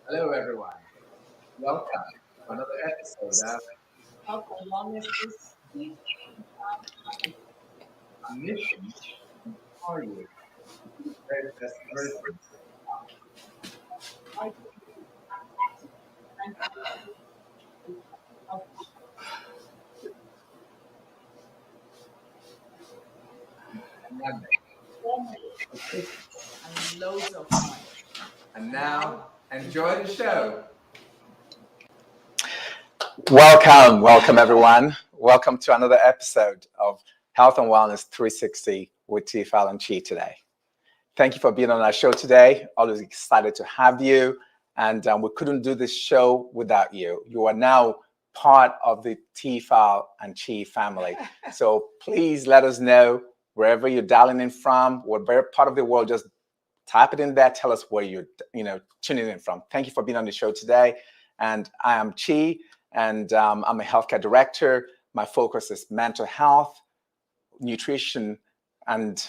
Hello, everyone. Welcome to another episode of Health and Wellness is key. A Mission for You, the very best version. I think health Pandemic. formally and loads of fun. And And now, now, enjoy enjoy the the show. show. Welcome everyone. Welcome to another episode of Health and Wellness 360 with TFal Chi today. Thank you for being on our show today. Always excited to have you. And we couldn't do this show without you. You are now part of the TFal Chi family. So please let us know wherever you're dialing in from, whatever part of the world, just type it in there. Tell us where you're tuning in from. Thank you for being on the show today. And I am Chi, and I'm a healthcare director. My focus is mental health, nutrition, and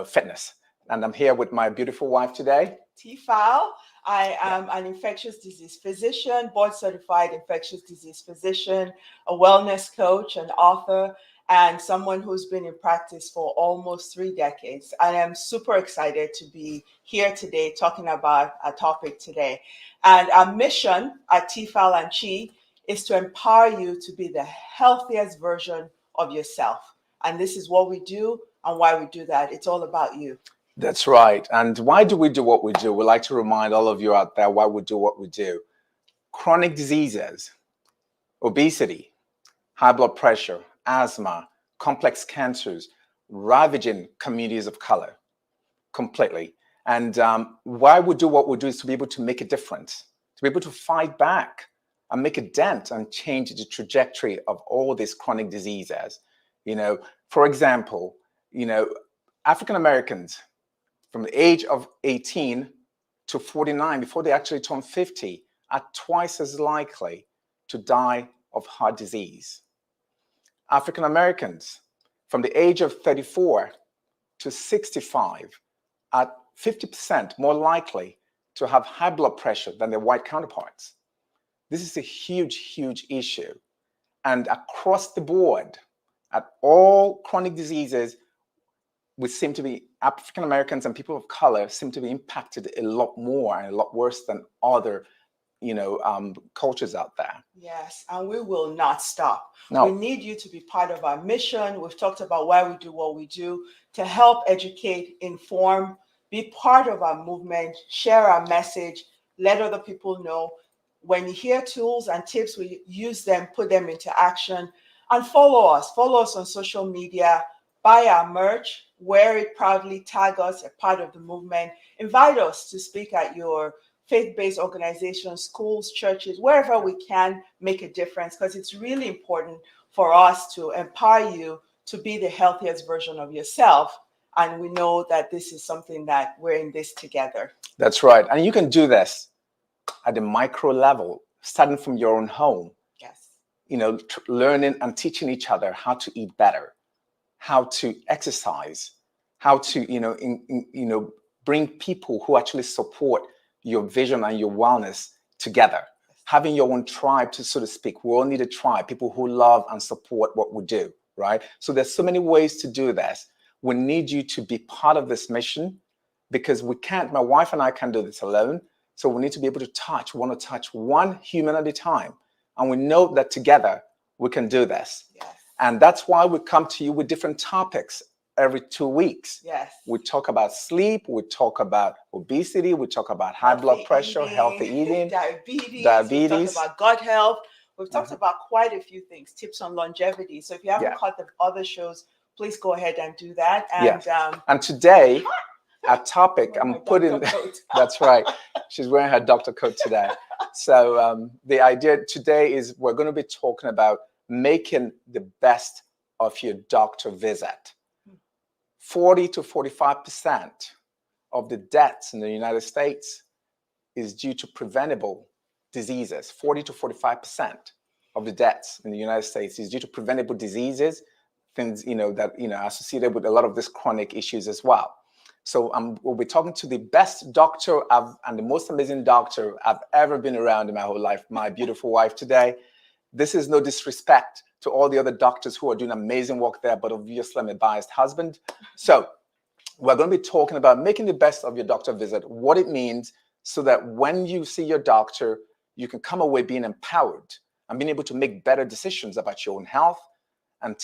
fitness. And I'm here with my beautiful wife today. TFal. I am an infectious disease physician, board certified infectious disease physician, a wellness coach, an author, and someone who's been in practice for almost 3 decades. I am super excited to be here today talking about a topic today. And our mission at TFal and Chi is to empower you to be the healthiest version of yourself. And this is what we do and why we do that. It's all about you. That's right. And why do we do what we do? We like to remind all of you out there why we do what we do. Chronic diseases, obesity, high blood pressure, asthma, complex cancers, ravaging communities of color completely. And why we do what we do is to be able to make a difference, to be able to fight back and make a dent and change the trajectory of all these chronic diseases. For example, African Americans from the age of 18 to 49, before they actually turn 50, are twice as likely to die of heart disease. African Americans from the age of 34 to 65 are 50% more likely to have high blood pressure than their white counterparts. This is a huge, huge issue. And across the board, at all chronic diseases, we seem to be, African Americans and people of color seem to be impacted a lot more and a lot worse than other cultures out there. Yes, and we will not stop. No. We need you to be part of our mission. We've talked about why we do what we do to help educate, inform, be part of our movement, share our message, let other people know. When you hear tools and tips, we use them, put them into action, and follow us. Follow us on social media, buy our merch, wear it proudly, tag us, a part of the movement, invite us to speak at your faith-based organizations, schools, churches, wherever we can make a difference, because it's really important for us to empower you to be the healthiest version of yourself. And we know that this is something that we're in this together. That's right. And you can do this at the micro level, starting from your own home. Yes. Learning and teaching each other how to eat better, how to exercise, how to, bring people who actually support your vision and your wellness together. Having your own tribe, to so to speak. We all need a tribe, people who love and support what we do, right? So there's so many ways to do this. We need you to be part of this mission, because my wife and I can't do this alone. So we need to be able to want to touch one human at a time. And we know that together we can do this. Yes. And that's why we come to you with different topics every 2 weeks. Yes. We talk about sleep, we talk about obesity, we talk about high blood pressure, healthy eating, diabetes. We've talked about gut health. We've talked about quite a few things, tips on longevity. So if you haven't caught the other shows, please go ahead and do that. And today, our topic, I'm putting, that's right, she's wearing her doctor coat today. So the idea today is we're going to be talking about making the best of your doctor visit. 40 to 45% of the deaths in the United States is due to preventable diseases. 40 to 45% of the deaths in the United States is due to preventable diseases, things that are associated with a lot of these chronic issues as well. So we'll be talking to the best doctor and the most amazing doctor I've ever been around in my whole life, my beautiful wife today. This is no disrespect to all the other doctors who are doing amazing work there, but obviously I'm a biased husband. So we're going to be talking about making the best of your doctor visit, what it means, so that when you see your doctor, you can come away being empowered and being able to make better decisions about your own health and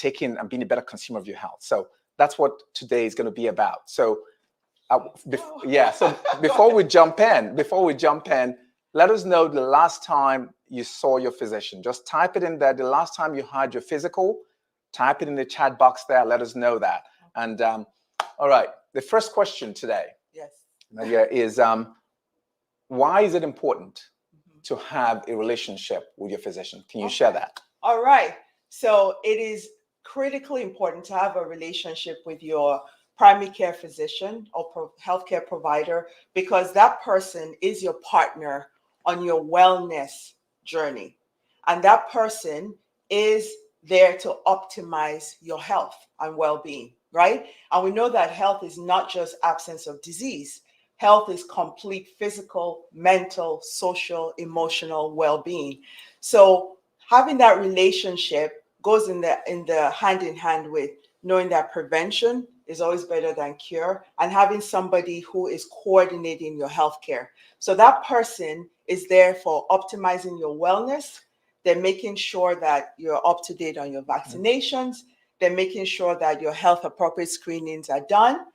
being a better consumer of your health. So that's what today is going to be about. So so before we jump in, let us know the last time you saw your physician. Just type it in there. The last time you had your physical, type it in the chat box there. Let us know that. And all right, the first question today, Yes, Nadia, is why is it important to have a relationship with your physician? Can you share that? All right. So it is critically important to have a relationship with your primary care physician or healthcare provider, because that person is your partner on your wellness journey. And that person is there to optimize your health and well-being, right? And we know that health is not just absence of disease. Health is complete physical, mental, social, emotional well-being. So having that relationship goes in the hand in hand with knowing that prevention is always better than cure, and having somebody who is coordinating your healthcare. So that person is there for optimizing your wellness. They're making sure that you're up to date on your vaccinations. They're making sure that your health appropriate screenings are done.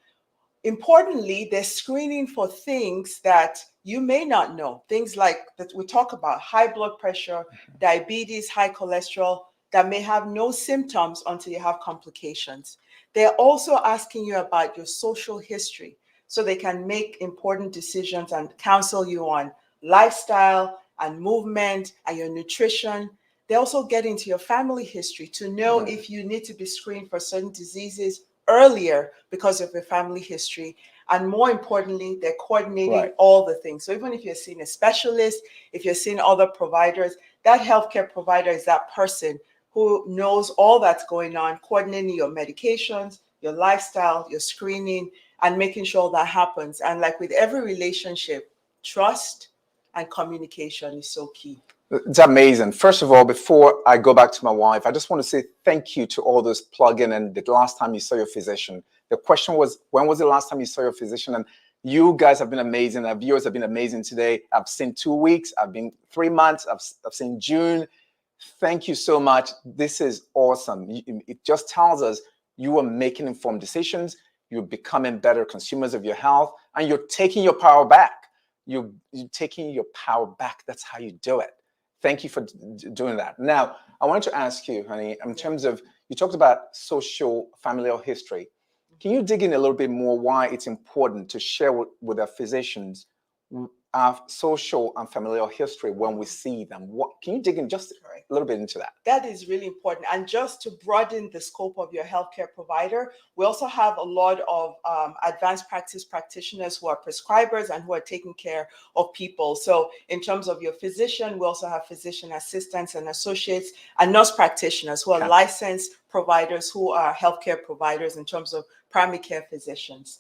Importantly, they're screening for things that you may not know. Things like that we talk about: high blood pressure, diabetes, high cholesterol, that may have no symptoms until you have complications. They're also asking you about your social history so they can make important decisions and counsel you on lifestyle and movement and your nutrition. They also get into your family history to know if you need to be screened for certain diseases earlier because of your family history. And more importantly, they're coordinating all the things. So even if you're seeing a specialist, if you're seeing other providers, that healthcare provider is that person who knows all that's going on, coordinating your medications, your lifestyle, your screening, and making sure that happens. And like with every relationship, trust and communication is so key. It's amazing. First of all, before I go back to my wife, I just want to say thank you to all those plug-in and the last time you saw your physician. The question was, when was the last time you saw your physician? And you guys have been amazing. Our viewers have been amazing today. I've seen 2 weeks. I've been 3 months. I've seen June. Thank you so much. This is awesome. It just tells us you are making informed decisions. You're becoming better consumers of your health, and you're taking your power back. You're taking your power back. That's how you do it. Thank you for doing that. Now, I wanted to ask you, honey, in terms of, you talked about social familial history. Can you dig in a little bit more why it's important to share with our physicians our social and familial history when we see them? What can you dig in just a little bit into that? That is really important. And just to broaden the scope of your healthcare provider, we also have a lot of advanced practice practitioners who are prescribers and who are taking care of people. So in terms of your physician, we also have physician assistants and associates and nurse practitioners who are licensed providers, who are healthcare providers in terms of primary care physicians.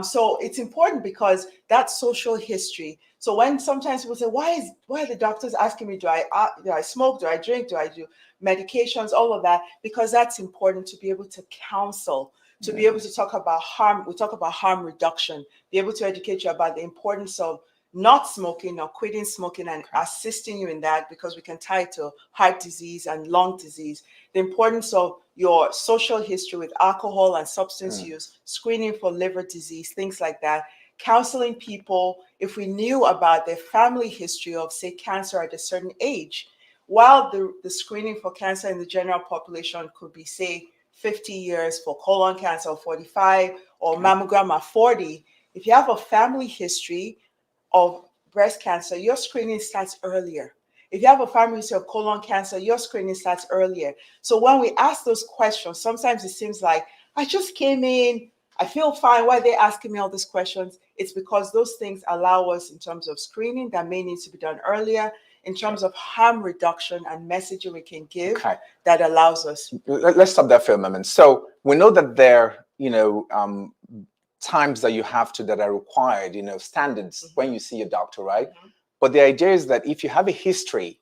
So it's important because that social history. So when sometimes people say, why are the doctors asking me, do I smoke, do I drink, do I do medications, all of that? Because that's important to be able to counsel, to be able to talk about harm. We talk about harm reduction, be able to educate you about the importance of not smoking or quitting smoking and assisting you in that, because we can tie it to heart disease and lung disease. The importance of your social history with alcohol and substance use, screening for liver disease, things like that. Counseling people, if we knew about their family history of, say, cancer at a certain age, while the screening for cancer in the general population could be, say, 50 years for colon cancer, or 45, or mammogram at 40, if you have a family history of breast cancer, your screening starts earlier. If you have a family history of colon cancer, your screening starts earlier. So when we ask those questions, sometimes it seems like, I just came in, I feel fine. Why are they asking me all these questions? It's because those things allow us, in terms of screening that may need to be done earlier, in terms of harm reduction and messaging we can give that allows us. Let's stop there for a moment. So we know that there, times that you have to that are required, standards when you see your doctor, right? Mhm. But the idea is that if you have a history,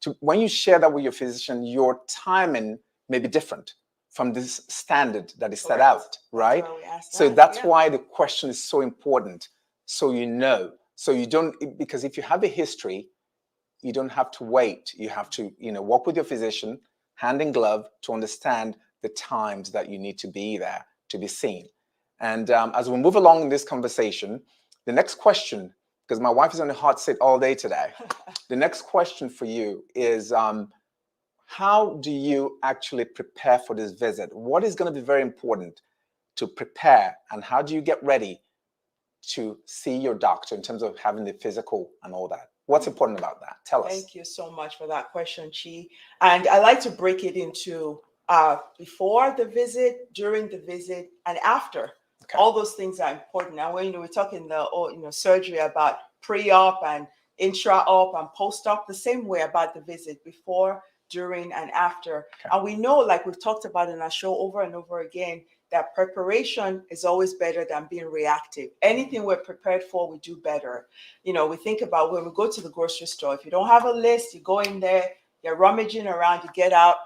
Mhm. when you share that with your physician, your timing may be different from this standard that is set Correct. out, right? That's why we asked So that. that's Yeah. why the question is so important. So so you don't, because if you have a history, you don't have to wait. You have to, work with your physician, hand in glove, to understand the times that you need to be there to be seen. And as we move along in this conversation, the next question, because my wife is on the hot seat all day today, the next question for you is, how do you actually prepare for this visit? What is going to be very important to prepare, and how do you get ready to see your doctor in terms of having the physical and all that? What's important about that? Tell us. Thank you so much for that question, Chi. And I like to break it into before the visit, during the visit, and after. Okay. All those things are important. Now, when we're talking surgery about pre-op and intra-op and post-op, the same way about the visit, before, during, and after. Okay. And we know, like we've talked about in our show over and over again, that preparation is always better than being reactive. Anything we're prepared for, we do better. We think about when we go to the grocery store. If you don't have a list, you go in there, you're rummaging around, you get out,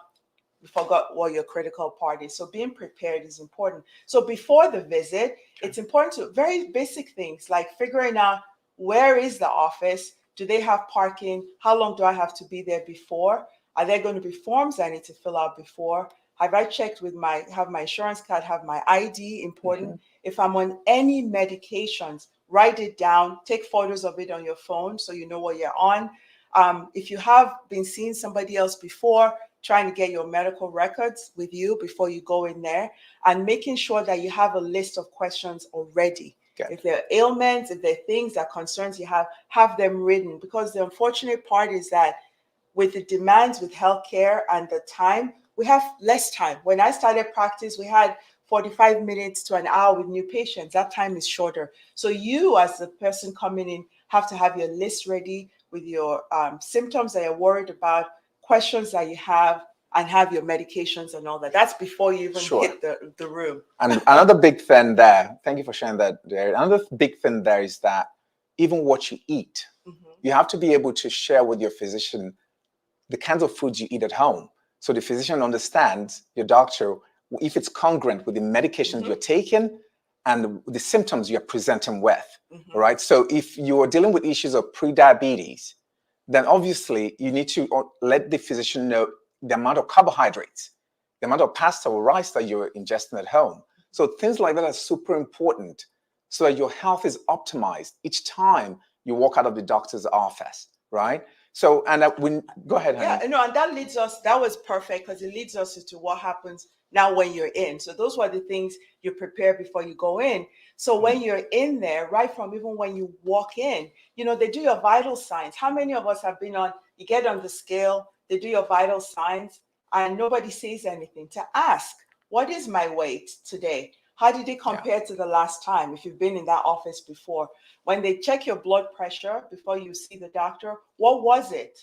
you forgot what your critical part is. So being prepared is important. So before the visit, it's important to very basic things like figuring out, where is the office? Do they have parking? How long do I have to be there before? Are there going to be forms I need to fill out before? Have I checked with have my insurance card, have my ID, important. If I'm on any medications, write it down, take photos of it on your phone so you know what you're on. If you have been seeing somebody else before, trying to get your medical records with you before you go in there, and making sure that you have a list of questions already. Good. If there are ailments, if there are things that concerns you have them written. Because the unfortunate part is that with the demands with healthcare and the time, we have less time. When I started practice, we had 45 minutes to an hour with new patients. That time is shorter. So you, as the person coming in, have to have your list ready with your symptoms that you're worried about, questions that you have, and have your medications and all that. That's before you even hit the room. And another big thing there, thank you for sharing that, Jerry. Another big thing there is that even what you eat, you have to be able to share with your physician the kinds of foods you eat at home. So the physician understands, your doctor, if it's congruent with the medications you're taking and the symptoms you're presenting with, right? So if you're dealing with issues of pre-diabetes, then obviously you need to let the physician know the amount of carbohydrates, the amount of pasta or rice that you're ingesting at home. So things like that are super important so that your health is optimized each time you walk out of the doctor's office, right? So, and go ahead, honey. Yeah, and that leads us, that was perfect because it leads us into what happens now when you're in. So those were the things you prepare before you go in. So when you're in there, right from even when you walk in, they do your vital signs. How many of us have been you get on the scale, they do your vital signs, and nobody says anything to ask, what is my weight today? How did it compare to the last time? If you've been in that office before, when they check your blood pressure before you see the doctor, what was it?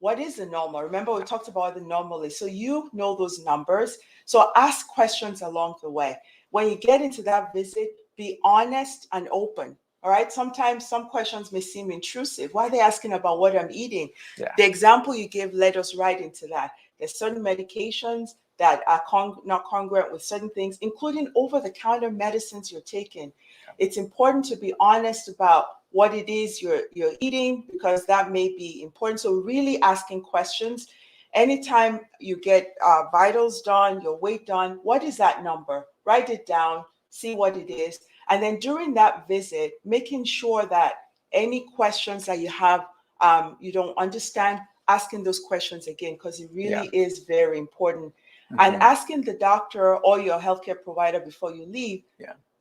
What is the normal? Remember, we talked about the normal is. So you know those numbers. So ask questions along the way. When you get into that visit, be honest and open. All right. Sometimes some questions may seem intrusive. Why are they asking about what I'm eating? Yeah. The example you gave led us right into that. There's certain medications that are not congruent with certain things, including over-the-counter medicines you're taking. It's important to be honest about what it is you're eating, because that may be important. So really asking questions. Anytime you get vitals done, your weight done, what is that number? Write it down, see what it is. And then during that visit, making sure that any questions that you have, you don't understand, asking those questions again, because it really is very important. And asking the doctor or your healthcare provider before you leave,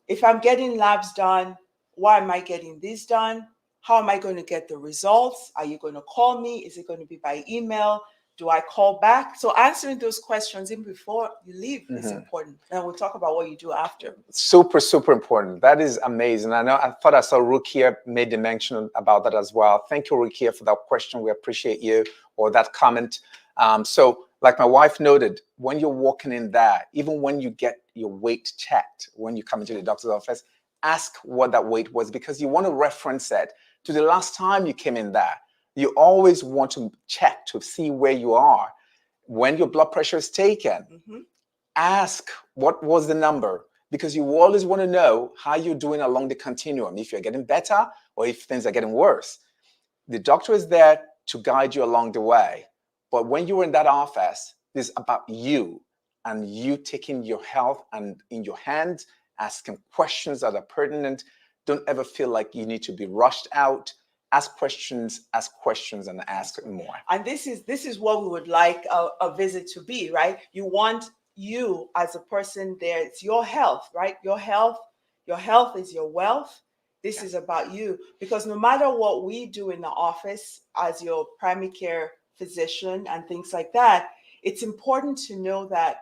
if I'm getting labs done, why am I getting this done? How am I going to get the results? Are you going to call me? Is it going to be by email? Do I call back? So answering those questions even before you leave is important. And we'll talk about what you do after. Super, super important. That is amazing. I thought I saw Rukia made the mention about that as well. Thank you, Rukia, for that question. We appreciate you, or that comment. So like my wife noted, when you're walking in there, even when you get your weight checked, when you come into the doctor's office, ask what that weight was, because you want to reference it to the last time you came in there. You always want to check to see where you are. When your blood pressure is taken, ask what was the number, because you always want to know how you're doing along the continuum, if you're getting better or if things are getting worse. The doctor is there to guide you along the way. But when you're in that office, it's about you and you taking your health and in your hands, asking questions that are pertinent. Don't ever feel like you need to be rushed out. Ask questions, and ask more. And this is what we would like a visit to be, right? You want you as a person there. It's your health, right? Your health is your wealth. This is about you, because no matter what we do in the office as your primary care physician and things like that, it's important to know that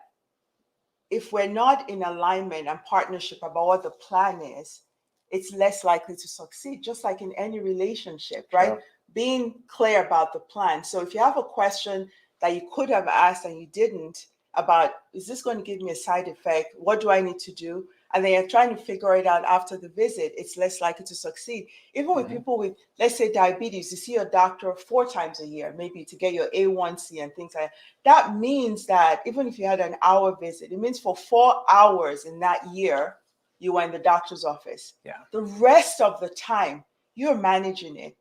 if we're not in alignment and partnership about what the plan is, it's less likely to succeed, just like in any relationship, right? Sure. Being clear about the plan. So if you have a question that you could have asked and you didn't, about, is this going to give me a side effect? What do I need to do? And then you're trying to figure it out after the visit, it's less likely to succeed. Even with people with, let's say, diabetes, you see a doctor 4 times a year, maybe to get your A1C and things like that. That means that even if you had an hour visit, it means for 4 hours in that year, you were in the doctor's office. Yeah. The rest of the time, you're managing it.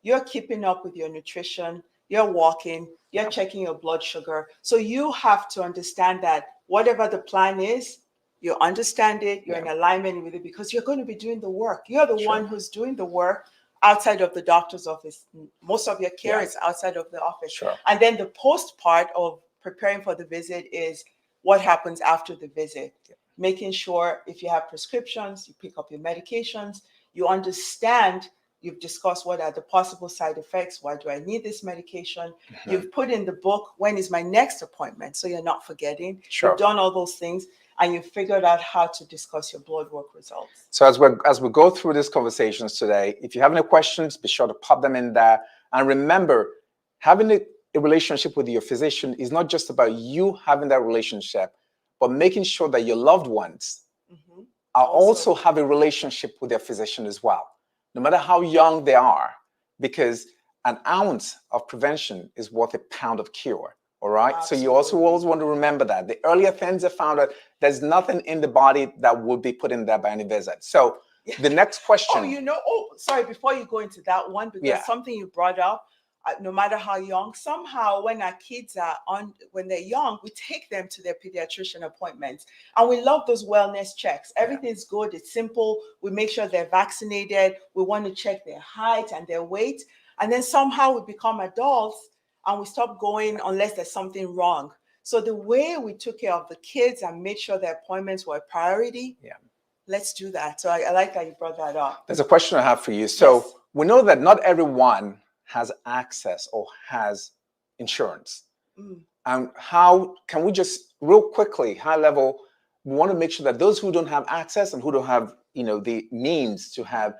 You're keeping up with your nutrition, you're walking, you're checking your blood sugar. So you have to understand that whatever the plan is, you understand it, you're in alignment with it, because you're going to be doing the work. You're the one who's doing the work outside of the doctor's office. Most of your care is outside of the office. Sure. And then the post part of preparing for the visit is what happens after the visit. Making sure if you have prescriptions, you pick up your medications, you understand, you've discussed what are the possible side effects, why do I need this medication? You've put in the book, when is my next appointment? So you're not forgetting. Sure. You've done all those things, and you've figured out how to discuss your blood work results. So as we go through these conversations today, if you have any questions, be sure to pop them in there. And remember, having a relationship with your physician is not just about you having that relationship, but making sure that your loved ones are also have a relationship with their physician as well, no matter how young they are, because an ounce of prevention is worth a pound of cure. All right. Absolutely. So you also always want to remember that the earlier things are found out, there's nothing in the body that would be put in there by any visit. So the next question. Sorry, before you go into that one, because something you brought up, no matter how young, somehow when our kids are when they're young, we take them to their pediatrician appointments, and we love those wellness checks. Everything's good. It's simple. We make sure they're vaccinated. We want to check their height and their weight. And then somehow we become adults and we stop going unless there's something wrong. So the way we took care of the kids and made sure their appointments were a priority, let's do that. So I like that you brought that up. There's a question I have for you. So we know that not everyone has access or has insurance. And how can we just real quickly, high level, we want to make sure that those who don't have access and who don't have, the means to have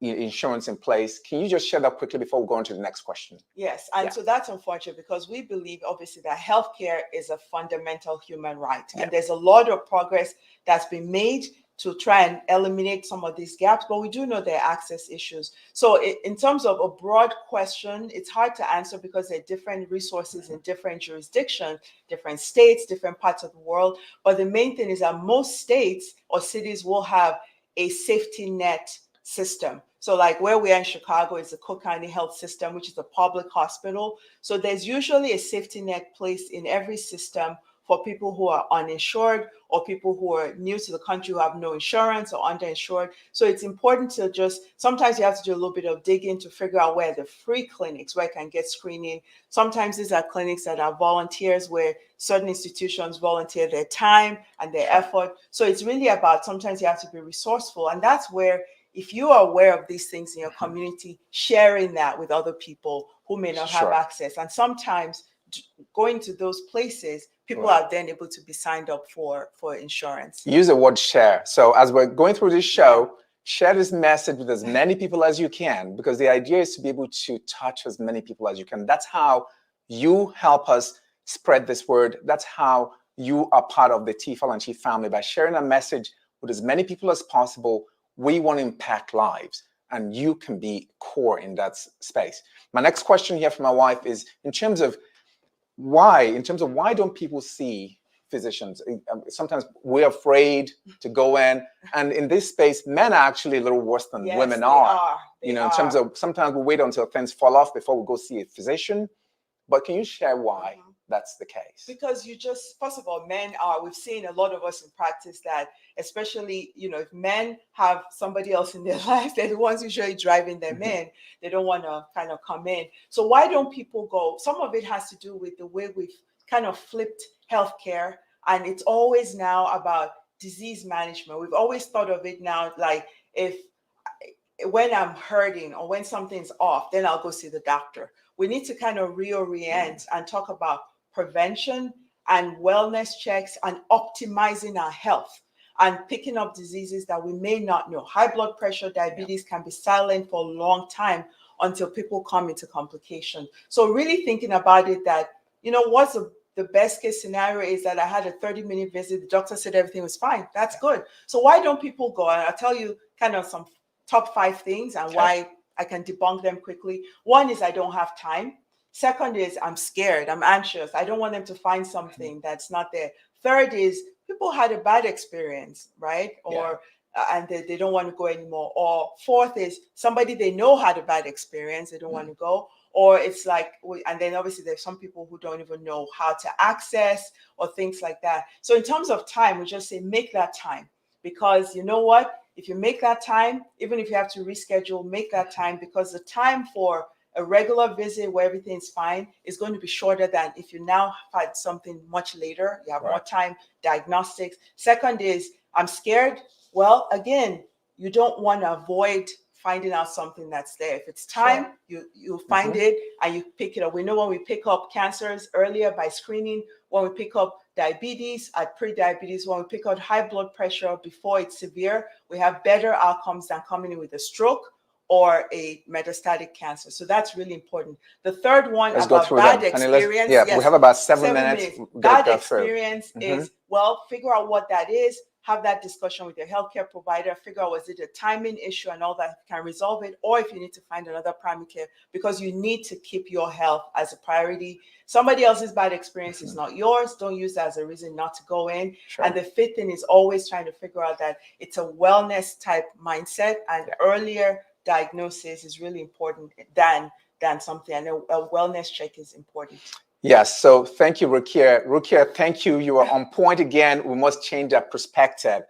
insurance in place, can you just share that quickly before we go on to the next question? Yes, and so that's unfortunate, because we believe obviously that healthcare is a fundamental human right, and there's a lot of progress that's been made to try and eliminate some of these gaps, but we do know there are access issues. So in terms of a broad question, it's hard to answer because there are different resources in different jurisdictions, different states, different parts of the world. But the main thing is that most states or cities will have a safety net system. So like where we are in Chicago is the Cook County Health System, which is a public hospital. So there's usually a safety net placed in every system for people who are uninsured or people who are new to the country who have no insurance or underinsured. So it's important to sometimes you have to do a little bit of digging to figure out where the free clinics, where I can get screening. Sometimes these are clinics that are volunteers, where certain institutions volunteer their time and their effort. So it's really about, sometimes you have to be resourceful. And that's where, if you are aware of these things in your community, sharing that with other people who may not have access. And sometimes going to those places, people are then able to be signed up for insurance. Use the word share. So as we're going through this show, share this message with as many people as you can, because the idea is to be able to touch as many people as you can. That's how you help us spread this word. That's how you are part of the TFal Chi family, by sharing a message with as many people as possible. We want to impact lives, and you can be core in that space. My next question here from my wife is in terms of why don't people see physicians? Sometimes we're afraid to go in, and in this space, men are actually a little worse than women are. In terms of sometimes we wait until things fall off before we go see a physician. But can you share why that's the case? Because first of all, we've seen a lot of us in practice that, especially, if men have somebody else in their life, they're the ones usually driving them in. They don't want to kind of come in. So why don't people go? Some of it has to do with the way we've kind of flipped healthcare. And it's always now about disease management. We've always thought of it now like when I'm hurting or when something's off, then I'll go see the doctor. We need to kind of reorient and talk about prevention and wellness checks and optimizing our health and picking up diseases that we may not know. High blood pressure, diabetes can be silent for a long time until people come into complication. So really thinking about it that, what's the best case scenario is that I had a 30-minute visit. The doctor said everything was fine. That's good. So why don't people go? And I'll tell you kind of some top 5 things and why I can debunk them quickly. One is I don't have time. Second is I'm scared. I'm anxious. I don't want them to find something that's not there. Third is people had a bad experience, right? Or and they don't want to go anymore. Or fourth is somebody they know had a bad experience. They don't want to go. Or it's like, and then obviously there's some people who don't even know how to access or things like that. So in terms of time, we just say make that time, because you know what? If you make that time, even if you have to reschedule, make that time, because the time for a regular visit where everything's fine is going to be shorter than if you now had something much later. You have more time, diagnostics. Second is I'm scared. Well, again, you don't want to avoid finding out something that's there. If it's time, you find it and you pick it up. We know when we pick up cancers earlier by screening, when we pick up diabetes at pre-diabetes, when we pick up high blood pressure before it's severe, we have better outcomes than coming in with a stroke or a metastatic cancer. So that's really important. The third one about bad experience. We have about 7 minutes. Bad experience is, figure out what that is. Have that discussion with your healthcare provider, figure out was it a timing issue and all that can resolve it, or if you need to find another primary care, because you need to keep your health as a priority. Somebody else's bad experience is not yours. Don't use that as a reason not to go in. And the fifth thing is always trying to figure out that it's a wellness type mindset, and earlier diagnosis is really important than something. And a wellness check is important. Yes, so thank you, Rukia. Rukia, thank you. You are on point again. We must change that perspective.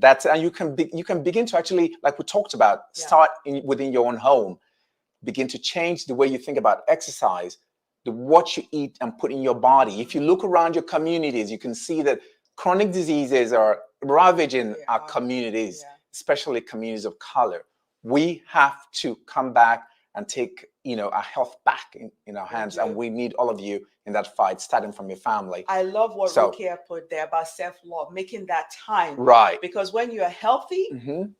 And you can begin to actually, like we talked about, start within your own home. Begin to change the way you think about exercise, what you eat and put in your body. If you look around your communities, you can see that chronic diseases are ravaging our communities, especially communities of color. We have to come back and take our health back in our hands, and we need all of you in that fight, starting from your family. I love what Rukia put there about self-love, making that time. Right. Because when you're healthy,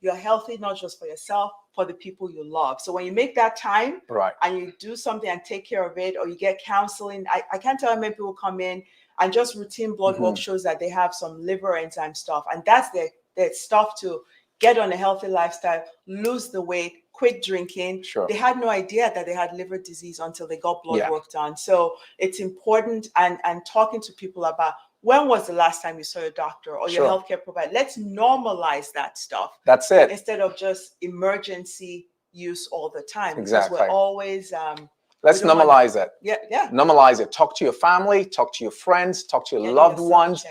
you're healthy not just for yourself, for the people you love. So when you make that time and you do something and take care of it, or you get counseling, I can't tell how many people come in and just routine blood work shows that they have some liver enzyme stuff. And that's their stuff to get on a healthy lifestyle, lose the weight, quit drinking. They had no idea that they had liver disease until they got blood work done. So it's important, and talking to people about when was the last time you saw your doctor or your healthcare provider. Let's normalize that stuff. That's it. Instead of just emergency use all the time. Exactly. Because we're always let's normalize it. Yeah. Normalize it. Talk to your family, talk to your friends, talk to your loved ones.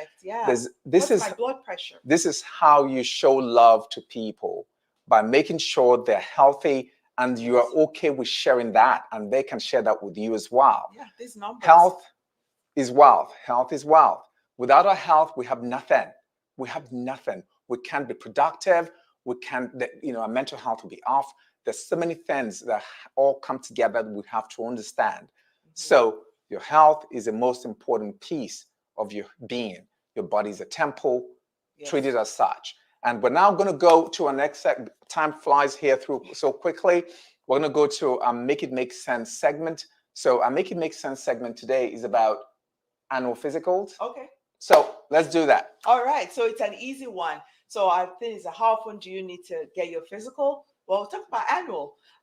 This is my blood pressure. This is how you show love to people, by making sure they're healthy and you are okay with sharing that, and they can share that with you as well. Yeah, these numbers. Health is wealth. Health is wealth. Without our health, we have nothing. We have nothing. We can't be productive. We can't, our mental health will be off. There's so many things that all come together that we have to understand. So your health is the most important piece of your being. Your body is a temple. Treat it as such. And we're now going to go to our next segment. Time flies here through so quickly. We're going to go to our Make It Make Sense segment. So our Make It Make Sense segment today is about annual physicals. Okay. So let's do that. All right. So it's an easy one. So I think is how often do you need to get your physical? Well, talk about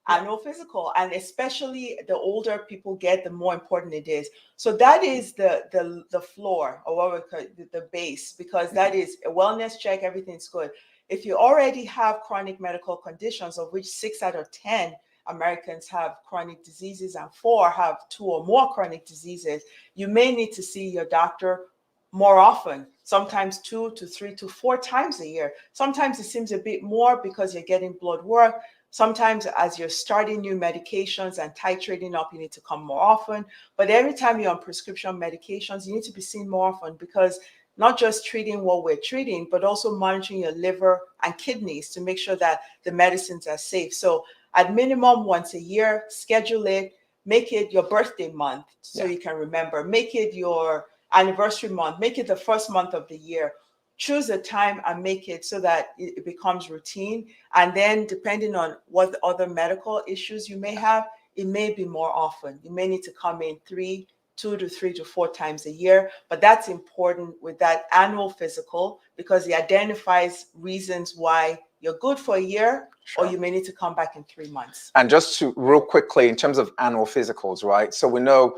annual physical, and especially the older people get, the more important it is. So that is the floor, or what we call the base, because that is a wellness check. Everything's good. If you already have chronic medical conditions, of which 6 out of 10 Americans have chronic diseases and 4 have 2 or more chronic diseases, you may need to see your doctor more often, sometimes 2 to 3 to 4 times a year. Sometimes it seems a bit more because you're getting blood work. Sometimes as you're starting new medications and titrating up, you need to come more often. But every time you're on prescription medications, you need to be seen more often, because not just treating what we're treating, but also monitoring your liver and kidneys to make sure that the medicines are safe. So at minimum once a year, schedule it, make it your birthday month so you can remember, make it your anniversary month, make it the first month of the year. Choose a time and make it so that it becomes routine. And then depending on what other medical issues you may have, it may be more often. You may need to come in 2 to 3 to 4 times a year, but that's important with that annual physical, because it identifies reasons why you're good for a year, or you may need to come back in 3 months. And just to real quickly, in terms of annual physicals, right? So we know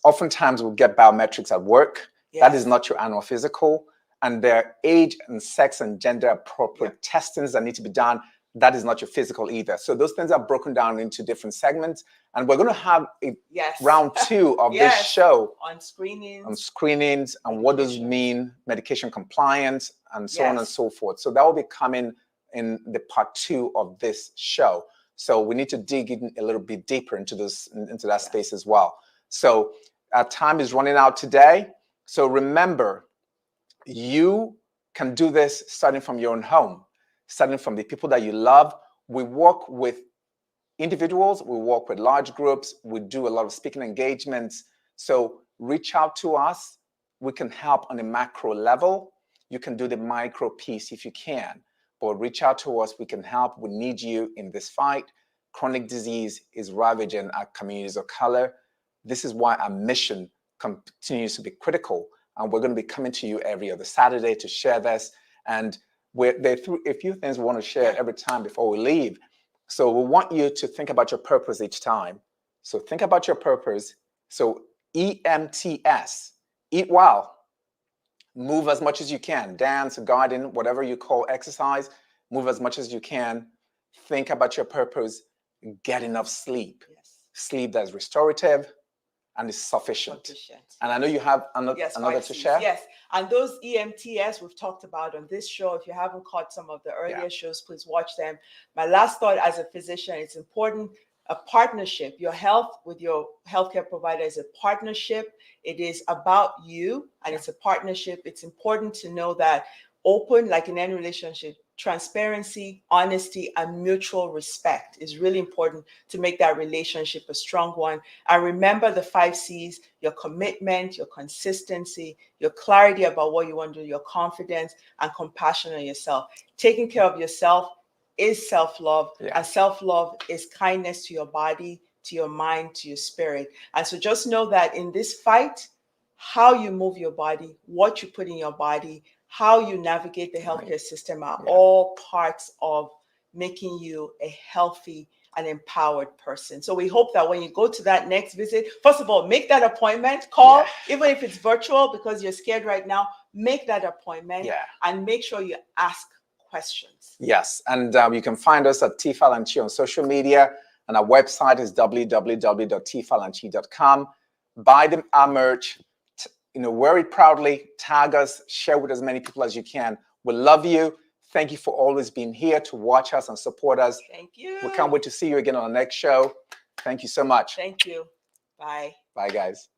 oftentimes we'll get biometrics at work. That is not your annual physical. And there are age and sex and gender appropriate testings that need to be done. That is not your physical either. So those things are broken down into different segments. And we're going to have a round 2 of this show on screenings and what does mean medication compliance and so on and so forth. So that will be coming in the part 2 of this show. So we need to dig in a little bit deeper into that space as well. So our time is running out today. So remember, you can do this starting from your own home, starting from the people that you love. We work with individuals, we work with large groups, we do a lot of speaking engagements. So reach out to us. We can help on a macro level. You can do the micro piece if you can, but reach out to us. We can help. We need you in this fight. Chronic disease is ravaging our communities of color. This is why our mission continues to be critical. And we're going to be coming to you every other Saturday to share this. And there are a few things we want to share every time before we leave. So we want you to think about your purpose each time. So think about your purpose. So EMTS, eat well, move as much as you can, dance, garden, whatever you call exercise, move as much as you can. Think about your purpose, get enough sleep. Sleep that's restorative and is sufficient. And I know you have another to share. Yes, and those EMTS we've talked about on this show. If you haven't caught some of the earlier shows, please watch them. My last thought as a physician, it's important, a partnership. Your health with your healthcare provider is a partnership. It is about you, and it's a partnership. It's important to know that open, like in any relationship, transparency, honesty, and mutual respect is really important to make that relationship a strong one. And remember the 5 C's: your commitment, your consistency, your clarity about what you want to do, your confidence, and compassion on yourself. Taking care of yourself is self-love, and self-love is kindness to your body, to your mind, to your spirit. And so just know that in this fight, how you move your body, what you put in your body, how you navigate the healthcare system are all parts of making you a healthy and empowered person. So we hope that when you go to that next visit, first of all, make that appointment, call, even if it's virtual because you're scared right now, make that appointment and make sure you ask questions. Yes, and you can find us at TFal Chi on social media, and our website is www.tfalanchi.com. Buy our merch. Wear it proudly, tag us, share with as many people as you can. We love you. Thank you for always being here to watch us and support us. Thank you. We can't wait to see you again on the next show. Thank you so much. Thank you. Bye. Bye, guys.